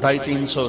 250-300।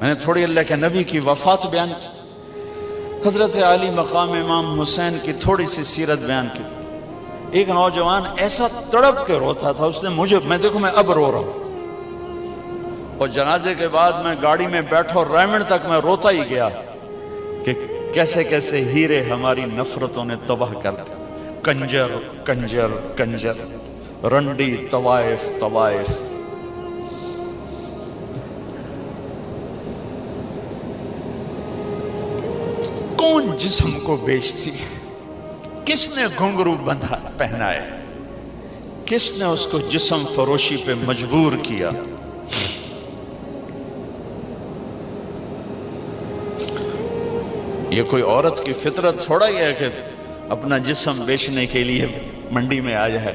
میں نے تھوڑی اللہ کے نبی کی وفات بیان کی، حضرت علی مقام امام حسین کی تھوڑی سی سیرت بیان کی۔ ایک نوجوان ایسا تڑپ کے روتا تھا، اس نے میں اب رو رہا ہوں، اور جنازے کے بعد میں گاڑی میں بیٹھا اور ریمنڈ تک میں روتا ہی گیا کہ کیسے کیسے ہیرے ہماری نفرتوں نے تباہ کر دیا۔ کنجر کنجر کنجر، رنڈی طوائف طوائف۔ کون جسم کو بیچتی، کس نے گھنگرو بندھا پہنائے، کس نے اس کو جسم فروشی پہ مجبور کیا؟ یہ کوئی عورت کی فطرت تھوڑا ہی ہے کہ اپنا جسم بیچنے کے لیے منڈی میں آ جائے،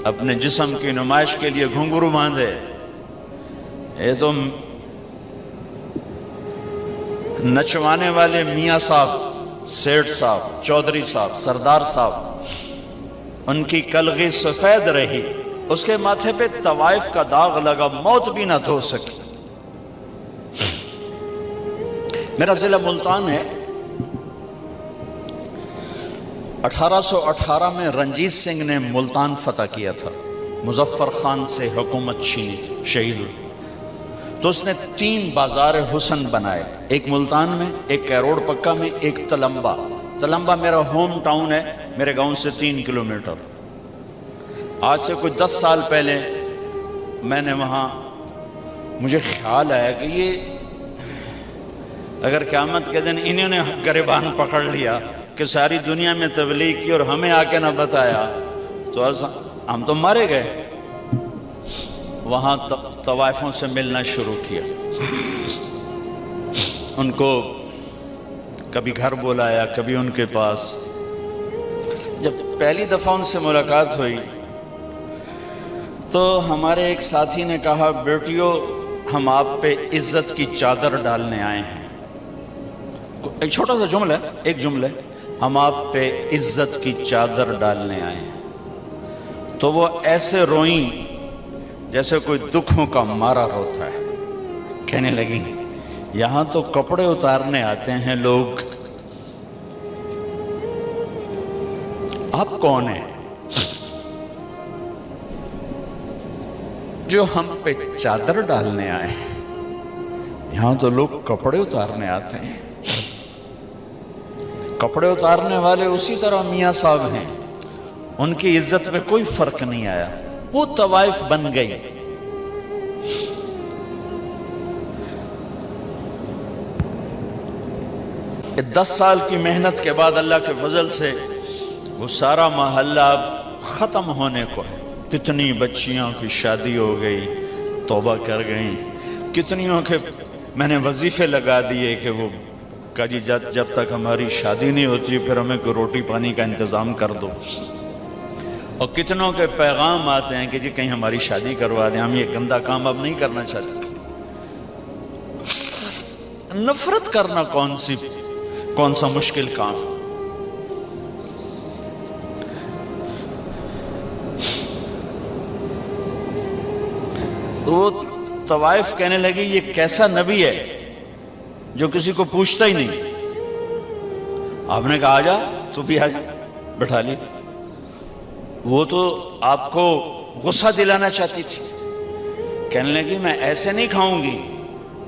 اپنے جسم کی نمائش کے لیے گھنگرو باندھے۔ یہ تو نچوانے والے میاں صاحب، سیٹھ صاحب، چودھری صاحب، سردار صاحب، ان کی کلغی سفید رہی، اس کے ماتھے پہ طوائف کا داغ لگا، موت بھی نہ دھو سکی۔ میرا ضلع ملتان ہے۔ 1818 میں رنجیت سنگھ نے ملتان فتح کیا تھا، مظفر خان سے حکومت چھینی، شہید ہوئی، تو اس نے 3 بازار حسن بنائے، ایک ملتان میں، ایک کیروڑ پکا میں، ایک تلمبا۔ تلمبا میرا ہوم ٹاؤن ہے، میرے گاؤں سے 3 کلومیٹر۔ آج سے کوئی 10 سال پہلے میں نے وہاں، مجھے خیال آیا کہ یہ اگر قیامت کے دن انہوں نے گریبان پکڑ لیا کہ ساری دنیا میں تبلیغ کی اور ہمیں آ کے نہ بتایا تو ہم تو مارے گئے۔ وہاں طوائفوں سے ملنا شروع کیا، ان کو کبھی گھر بلایا، کبھی ان کے پاس۔ جب پہلی دفعہ ان سے ملاقات ہوئی تو ہمارے ایک ساتھی نے کہا، بیٹیو ہم آپ پہ عزت کی چادر ڈالنے آئے ہیں۔ ایک چھوٹا سا جملہ ہے، ایک جملہ، ہم آپ پہ عزت کی چادر ڈالنے آئے ہیں۔ تو وہ ایسے روئیں جیسے کوئی دکھوں کا مارا روتا ہے، کہنے لگی یہاں تو کپڑے اتارنے آتے ہیں لوگ، آپ کون ہیں جو ہم پہ چادر ڈالنے آئے ہیں؟ یہاں تو لوگ کپڑے اتارنے آتے ہیں۔ کپڑے اتارنے والے اسی طرح میاں صاحب ہیں، ان کی عزت میں کوئی فرق نہیں آیا، وہ طوائف بن گئی۔ 10 سال کی محنت کے بعد اللہ کے فضل سے وہ سارا محلہ ختم ہونے کو ہے۔ کتنی بچیاں کی شادی ہو گئی، توبہ کر گئیں، کتنیوں کے میں نے وظیفے لگا دیے کہ وہ کہا جی جب تک ہماری شادی نہیں ہوتی پھر ہمیں کوئی روٹی پانی کا انتظام کر دو، اور کتنوں کے پیغام آتے ہیں کہ جی کہیں ہماری شادی کروا دیں، ہم یہ گندا کام اب نہیں کرنا چاہتے۔ نفرت کرنا کون سا مشکل کام؟ وہ طوائف کہنے لگی یہ کیسا نبی ہے جو کسی کو پوچھتا ہی نہیں۔ آپ نے کہا آجا، تو بھی آجا، بٹھا لی۔ وہ تو آپ کو غصہ دلانا چاہتی تھی، کہنے لگی میں ایسے نہیں کھاؤں گی،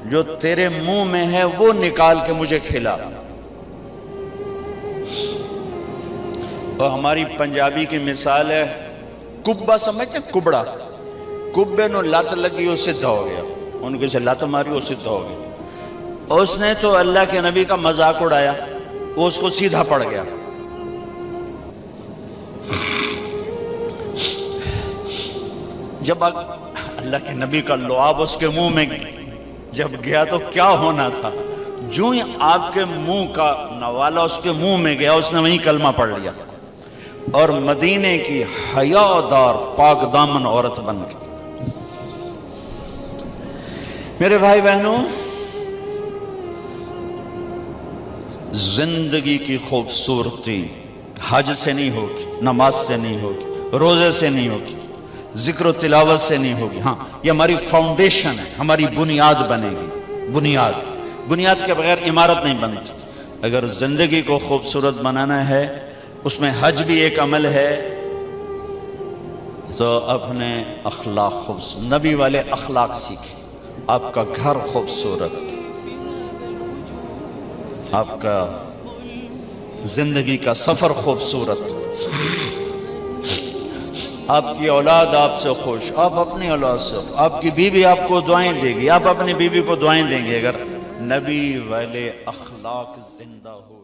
جو تیرے منہ میں ہے وہ نکال کے مجھے کھلا۔ اور ہماری پنجابی کی مثال ہے، کبا سمجھتے ہیں؟ کبڑا، کبے نو لت لگی وہ سدھا ہو گیا، ان کو سے لت ماری وہ سدھا ہو گیا۔ اور اس نے تو اللہ کے نبی کا مذاق اڑایا، وہ اس کو سیدھا پڑ گیا۔ جب اللہ کے نبی کا لعاب اس کے منہ میں جب گیا تو کیا ہونا تھا؟ جو ہی آپ کے منہ کا نوالا اس کے منہ میں گیا، اس نے وہیں کلمہ پڑھ لیا اور مدینے کی حیادار پاک دامن عورت بن گئی۔ میرے بھائی بہنوں، زندگی کی خوبصورتی حج سے نہیں ہوگی، نماز سے نہیں ہوگی، روزے سے نہیں ہوگی، ذکر و تلاوت سے نہیں ہوگی۔ ہاں، یہ ہماری فاؤنڈیشن ہے، ہماری بنیاد بنے گی۔ بنیاد کے بغیر عمارت نہیں بنتی۔ اگر زندگی کو خوبصورت بنانا ہے، اس میں حج بھی ایک عمل ہے، تو اپنے اخلاق خوبصورت، نبی والے اخلاق سیکھیں۔ آپ کا گھر خوبصورت، آپ کا زندگی کا سفر خوبصورت، آپ کی اولاد آپ سے خوش، آپ اپنی اولاد سے، آپ کی بیوی آپ کو دعائیں دے گی، آپ اپنی بیوی کو دعائیں دیں گے، اگر نبی والے اخلاق زندہ ہو۔